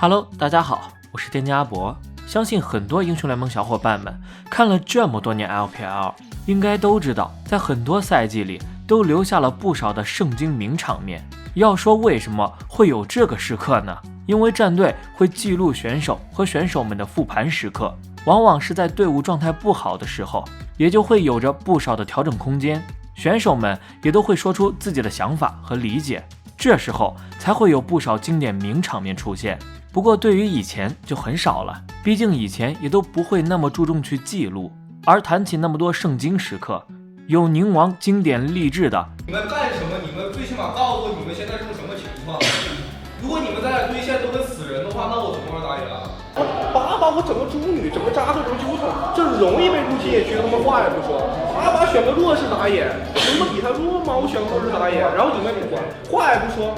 Hello， 大家好，我是店家阿伯。相信很多英雄联盟小伙伴们看了这么多年 LPL， 应该都知道，在很多赛季里都留下了不少的圣经名场面。要说为什么会有这个时刻呢？因为战队会记录选手和选手们的复盘时刻，往往是在队伍状态不好的时候，也就会有着不少的调整空间。选手们也都会说出自己的想法和理解，这时候才会有不少经典名场面出现。不过对于以前就很少了，毕竟以前也都不会那么注重去记录。而谈起那么多圣经时刻，有宁王经典励志的你们干什么？你们最起码告诉我你们现在是个什么情况。如果你们在对线都跟死人的话，那我怎么玩打野啊？我整个猪女，整个扎克，整个纠缠，这容易被入侵野区，他们话也不说。选个弱势打野，你们比他弱吗？我选个弱势打野，然后你们不管，话也不说。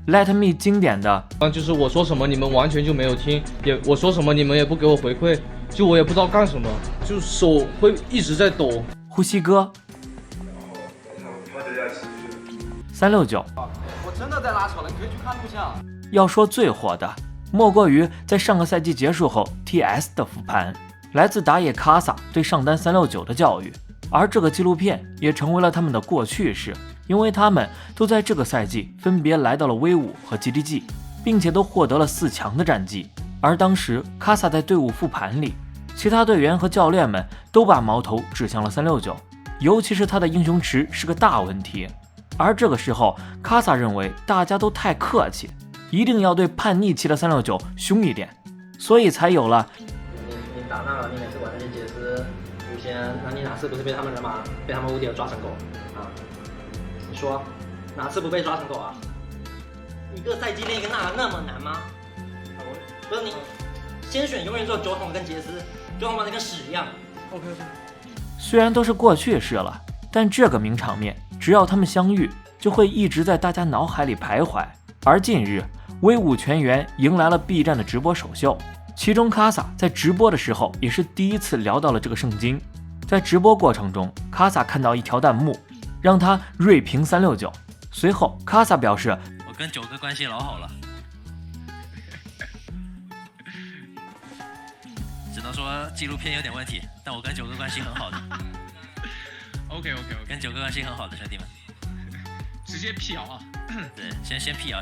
Let Me 经典的就是我说什么你们完全就没有听，我说什么你们也不给我回馈，就我也不知道干什么，就手会一直在抖。呼吸哥369，我真的在拉扯了，你可以去看录像。要说最火的，莫过于在上个赛季结束后 TS 的复盘，来自打野卡萨对上单369的教育，而这个纪录片也成为了他们的过去式。因为他们都在这个赛季分别来到了威武和 GDG， 并且都获得了4强的战绩。而当时卡萨在队伍复盘里，其他队员和教练们都把矛头指向了369，尤其是他的英雄池是个大问题。而这个时候卡萨认为大家都太客气，一定要对叛逆期的369凶一点，所以才有了你打那了，你每次玩那些杰斯无先，那你哪次不是被他们人马被他们无敌抓成狗啊？你说哪次不被抓成狗啊？一个赛季练一个那么难吗？不是你先选永远只有酒桶跟杰斯，酒桶玩的跟屎一样。OK。虽然都是过去式了，但这个名场面只要他们相遇，就会一直在大家脑海里徘徊。而近日，威武全员迎来了 B 站的直播首秀，其中卡萨在直播的时候也是第一次聊到了这个圣经。在直播过程中，卡萨看到一条弹幕，让他锐评369。随后，卡萨表示：“我跟九哥关系老好了，只能说纪录片有点问题，但我跟九哥关系很好的。OK， 跟九哥关系很好的兄弟们，直接辟谣啊！对，先辟谣。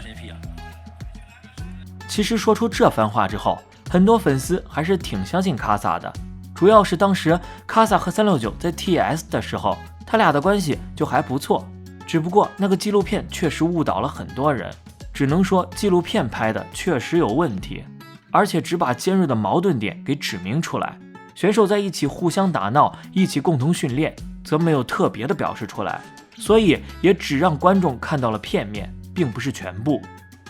其实说出这番话之后，很多粉丝还是挺相信卡萨的，主要是当时卡萨和369在 TS 的时候，他俩的关系就还不错。只不过那个纪录片确实误导了很多人，只能说纪录片拍的确实有问题，而且只把尖锐的矛盾点给指明出来。选手在一起互相打闹，一起共同训练，则没有特别的表示出来，所以也只让观众看到了片面，并不是全部。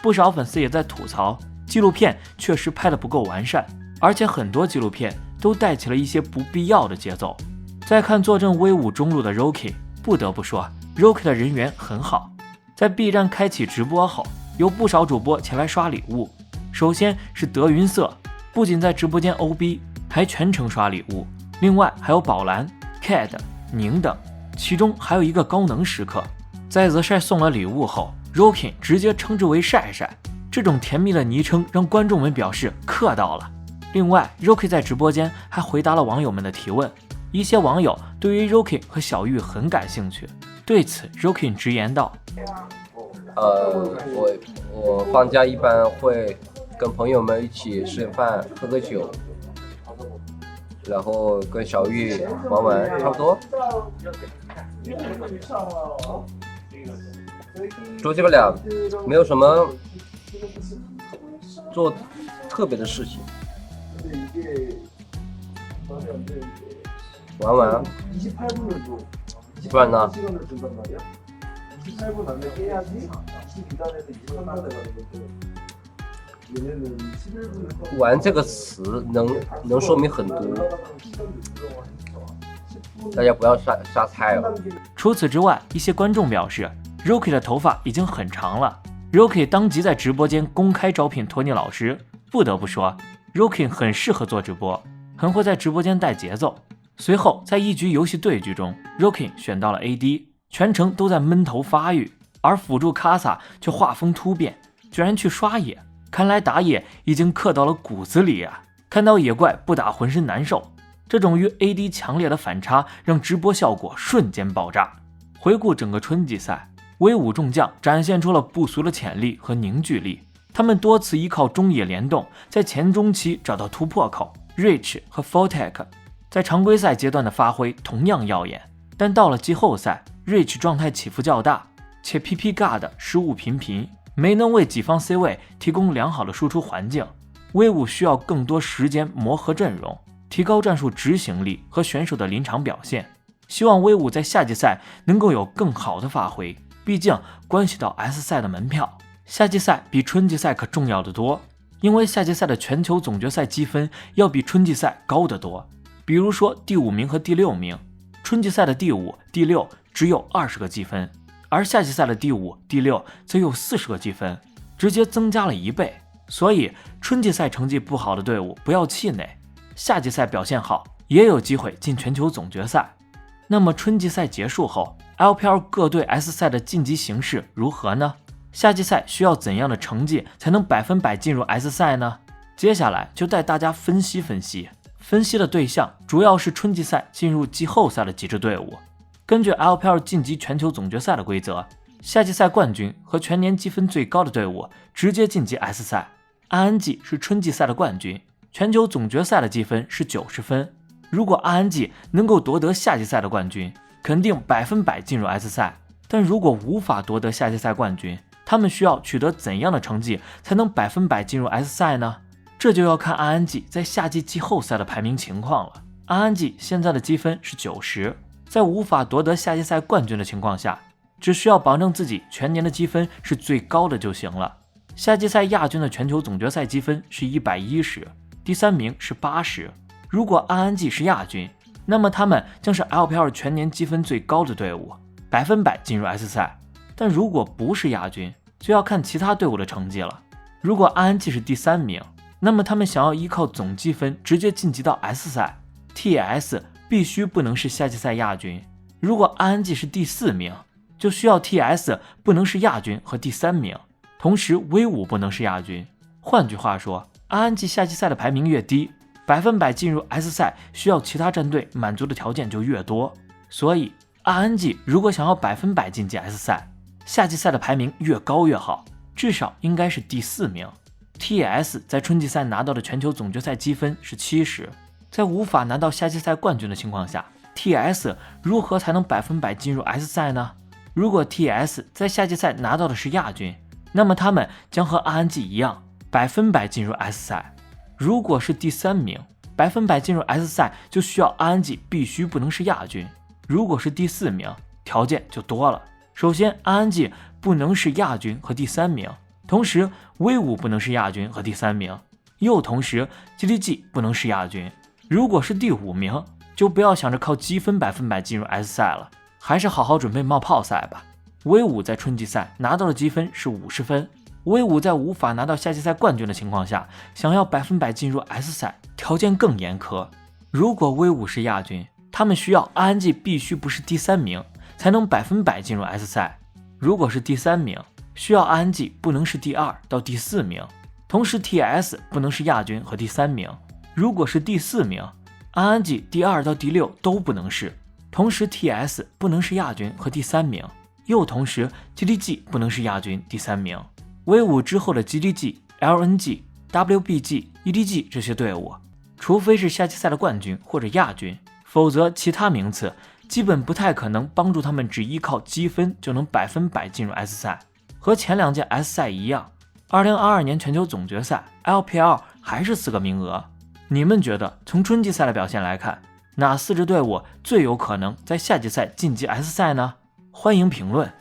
不少粉丝也在吐槽纪录片确实拍得不够完善，而且很多纪录片都带起了一些不必要的节奏。再看坐镇威武中路的 Rocky， 不得不说 Rocky 的人缘很好。在 B 站开启直播后，有不少主播前来刷礼物。首先是德云社，不仅在直播间 OB， 还全程刷礼物。另外还有宝蓝、CAD、宁等，其中还有一个高能时刻，在 The 晒送了礼物后， Rocky 直接称之为晒晒，这种甜蜜的昵称让观众们表示嗑到了。另外 Rocky 在直播间还回答了网友们的提问，一些网友对于 Rocky 和小玉很感兴趣，对此 Rocky 直言道：我放假一般会跟朋友们一起吃饭喝个酒，然后跟小玉玩玩，差不多。说这个俩没有什么做特别的事情，玩玩，不然呢？玩这个词能说明很多，大家不要瞎猜了。除此之外，一些观众表示 Rocky 的头发已经很长了。Rocky 当即在直播间公开招聘托尼老师，不得不说 Rocky 很适合做直播，很会在直播间带节奏。随后在一局游戏对局中， Rocky 选到了 AD， 全程都在闷头发育，而辅助卡萨却画风突变，居然去刷野。看来打野已经刻到了骨子里啊！看到野怪不打浑身难受，这种与 AD 强烈的反差让直播效果瞬间爆炸。回顾整个春季赛，威武众将展现出了不俗的潜力和凝聚力，他们多次依靠中野联动，在前中期找到突破口。Rich 和 Fortek 在常规赛阶段的发挥同样耀眼，但到了季后赛 ，Rich 状态起伏较大，且 PP Guard 失误频频，没能为己方 C 位提供良好的输出环境。威武需要更多时间磨合阵容，提高战术执行力和选手的临场表现。希望威武在夏季赛能够有更好的发挥，毕竟关系到 S 赛的门票。夏季赛比春季赛可重要的多，因为夏季赛的全球总决赛积分要比春季赛高得多。比如说第5名和第6名，春季赛的第5、第6只有20个积分，而夏季赛的第5、第6则有40个积分，直接增加了1倍。所以春季赛成绩不好的队伍不要气馁，夏季赛表现好也有机会进全球总决赛。那么春季赛结束后 LPL 各队 S 赛的晋级形势如何呢？夏季赛需要怎样的成绩才能100%进入 S 赛呢？接下来就带大家分析分析。分析的对象主要是春季赛进入季后赛的几支队伍。根据 LPL 晋级全球总决赛的规则，夏季赛冠军和全年积分最高的队伍直接晋级 S 赛。RNG 是春季赛的冠军，全球总决赛的积分是90分。如果 RNG 能够夺得夏季赛的冠军，肯定100%进入 S 赛。但如果无法夺得夏季赛冠军，他们需要取得怎样的成绩才能100%进入 S 赛呢？这就要看 RNG 在夏季季后赛的排名情况了。RNG 现在的积分是90，在无法夺得夏季赛冠军的情况下，只需要保证自己全年的积分是最高的就行了。夏季赛亚军的全球总决赛积分是110，第3名是80。如果 RNG 是亚军，那么他们将是 LPL 全年积分最高的队伍，100%进入 S 赛。但如果不是亚军，就要看其他队伍的成绩了。如果 RNG 是第3名，那么他们想要依靠总积分直接晋级到 S 赛 ，TS 必须不能是夏季赛亚军。如果 RNG 是第4名，就需要 TS 不能是亚军和第3名。同时威武不能是亚军。换句话说 RNG 夏季赛的排名越低，100%进入 S 赛需要其他战队满足的条件就越多。所以 RNG 如果想要100%晋级 S 赛，夏季赛的排名越高越好，至少应该是第4名。TS 在春季赛拿到的全球总决赛积分是70，在无法拿到夏季赛冠军的情况下， TS 如何才能100%进入 S 赛呢？如果 TS 在夏季赛拿到的是亚军，那么他们将和 RNG 一样100%进入 S 赛。如果是第3名，100%进入 S 赛就需要 RNG 必须不能是亚军。如果是第4名，条件就多了。首先 RNG 不能是亚军和第3名，同时威武不能是亚军和第3名，又同时 GDG 不能是亚军。如果是第5名，就不要想着靠积分100%进入 S 赛了，还是好好准备冒泡赛吧。威武在春季赛拿到的积分是50分，威武在无法拿到夏季赛冠军的情况下，想要100%进入 S 赛，条件更严苛。如果威武是亚军，他们需要 RNG 必须不是第3名，才能100%进入 S 赛。如果是第3名，需要 RNG 不能是第2到第4名，同时 TS 不能是亚军和第3名。如果是第4名， RNG 第2到第6都不能是，同时 TS 不能是亚军和第3名，又同时 GDG 不能是亚军第3名。威武之后的 GDG、LNG、WBG、EDG 这些队伍，除非是夏季赛的冠军或者亚军，否则其他名次基本不太可能帮助他们只依靠积分就能100%进入 S 赛。和前2届 S 赛一样，2022年全球总决赛 LPL 还是4个名额。你们觉得从春季赛的表现来看，哪4支队伍最有可能在夏季赛晋级 S 赛呢？欢迎评论。